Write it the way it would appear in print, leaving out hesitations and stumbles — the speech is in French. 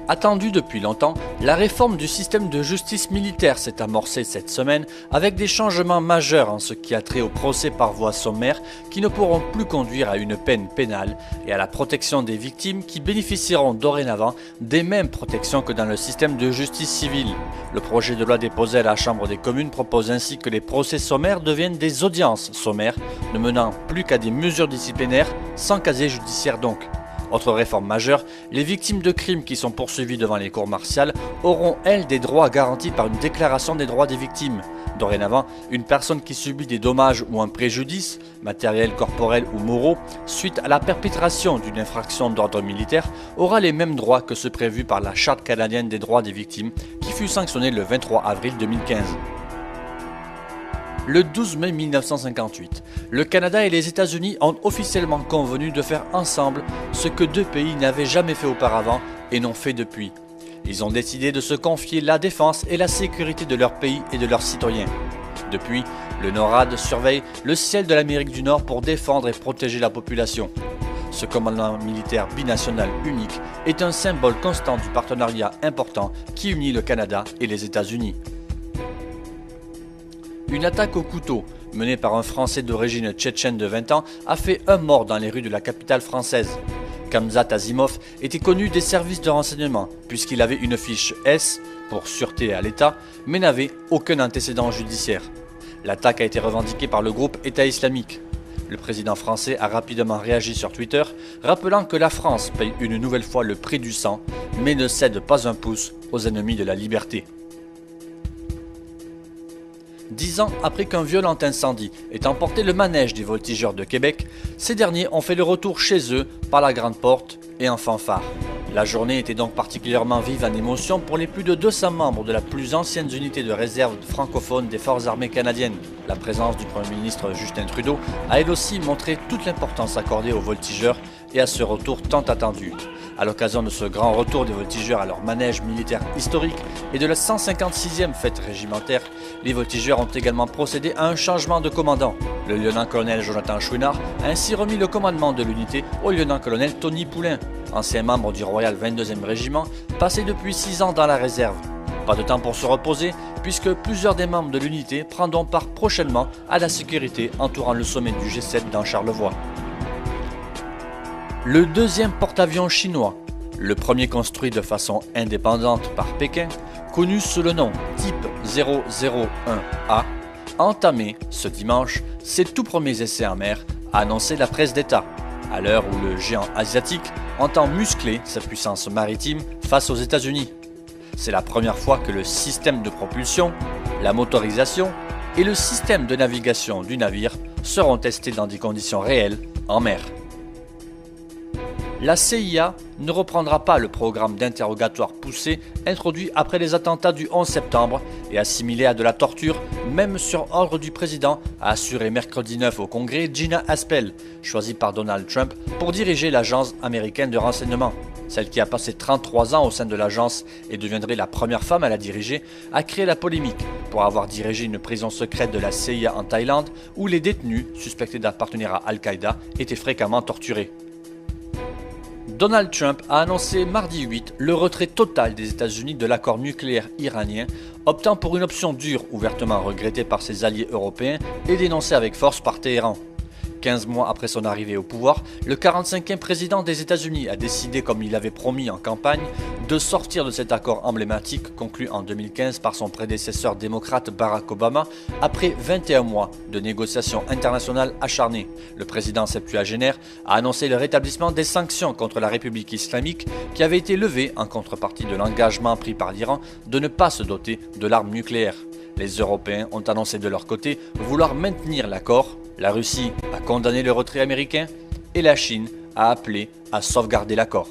Attendue depuis longtemps, la réforme du système de justice militaire s'est amorcée cette semaine avec des changements majeurs en ce qui a trait au procès par voie sommaire qui ne pourront plus conduire à une peine pénale et à la protection des victimes qui bénéficieront dorénavant des mêmes protections que dans le système de justice civile. Le projet de loi déposé à la Chambre des communes propose ainsi que les procès sommaires deviennent des audiences sommaires, ne menant plus qu'à des mesures disciplinaires sans casier judiciaire donc. Autre réforme majeure, les victimes de crimes qui sont poursuivies devant les cours martiales auront, elles, des droits garantis par une déclaration des droits des victimes. Dorénavant, une personne qui subit des dommages ou un préjudice, matériel, corporel ou moraux, suite à la perpétration d'une infraction d'ordre militaire, aura les mêmes droits que ceux prévus par la Charte canadienne des droits des victimes, qui fut sanctionnée le 23 avril 2015. Le 12 mai 1958, le Canada et les États-Unis ont officiellement convenu de faire ensemble ce que deux pays n'avaient jamais fait auparavant et n'ont fait depuis. Ils ont décidé de se confier la défense et la sécurité de leur pays et de leurs citoyens. Depuis, le NORAD surveille le ciel de l'Amérique du Nord pour défendre et protéger la population. Ce commandement militaire binational unique est un symbole constant du partenariat important qui unit le Canada et les États-Unis. Une attaque au couteau, menée par un Français d'origine tchétchène de 20 ans, a fait un mort dans les rues de la capitale française. Khamzat Azimov était connu des services de renseignement, puisqu'il avait une fiche S, pour sûreté à l'État, mais n'avait aucun antécédent judiciaire. L'attaque a été revendiquée par le groupe État islamique. Le président français a rapidement réagi sur Twitter, rappelant que la France paye une nouvelle fois le prix du sang, mais ne cède pas un pouce aux ennemis de la liberté. 10 ans après qu'un violent incendie ait emporté le manège des voltigeurs de Québec, ces derniers ont fait le retour chez eux par la grande porte et en fanfare. La journée était donc particulièrement vive en émotion pour les plus de 200 membres de la plus ancienne unité de réserve francophone des forces armées canadiennes. La présence du Premier ministre Justin Trudeau a elle aussi montré toute l'importance accordée aux voltigeurs et à ce retour tant attendu. À l'occasion de ce grand retour des voltigeurs à leur manège militaire historique et de la 156e fête régimentaire, les voltigeurs ont également procédé à un changement de commandant. Le lieutenant-colonel Jonathan Chouinard a ainsi remis le commandement de l'unité au lieutenant-colonel Tony Poulain, ancien membre du Royal 22e Régiment, passé depuis 6 ans dans la réserve. Pas de temps pour se reposer, puisque plusieurs des membres de l'unité prendront part prochainement à la sécurité entourant le sommet du G7 dans Charlevoix. Le deuxième porte-avions chinois, le premier construit de façon indépendante par Pékin, connu sous le nom Type 001A, a entamé ce dimanche ses tout premiers essais en mer, a annoncé la presse d'État, à l'heure où le géant asiatique entend muscler sa puissance maritime face aux États-Unis. C'est la première fois que le système de propulsion, la motorisation et le système de navigation du navire seront testés dans des conditions réelles en mer. La CIA ne reprendra pas le programme d'interrogatoire poussé introduit après les attentats du 11 septembre et assimilé à de la torture, même sur ordre du président, a assuré mercredi 9 au Congrès Gina Haspel, choisie par Donald Trump pour diriger l'agence américaine de renseignement. Celle qui a passé 33 ans au sein de l'agence et deviendrait la première femme à la diriger, a créé la polémique pour avoir dirigé une prison secrète de la CIA en Thaïlande où les détenus suspectés d'appartenir à Al-Qaïda étaient fréquemment torturés. Donald Trump a annoncé mardi 8 le retrait total des États-Unis de l'accord nucléaire iranien, optant pour une option dure ouvertement regrettée par ses alliés européens et dénoncée avec force par Téhéran. 15 mois après son arrivée au pouvoir, le 45e président des États-Unis a décidé, comme il avait promis en campagne, de sortir de cet accord emblématique conclu en 2015 par son prédécesseur démocrate Barack Obama après 21 mois de négociations internationales acharnées. Le président septuagénaire a annoncé le rétablissement des sanctions contre la République islamique qui avaient été levées en contrepartie de l'engagement pris par l'Iran de ne pas se doter de l'arme nucléaire. Les Européens ont annoncé de leur côté vouloir maintenir l'accord. La Russie a condamné le retrait américain et la Chine a appelé à sauvegarder l'accord.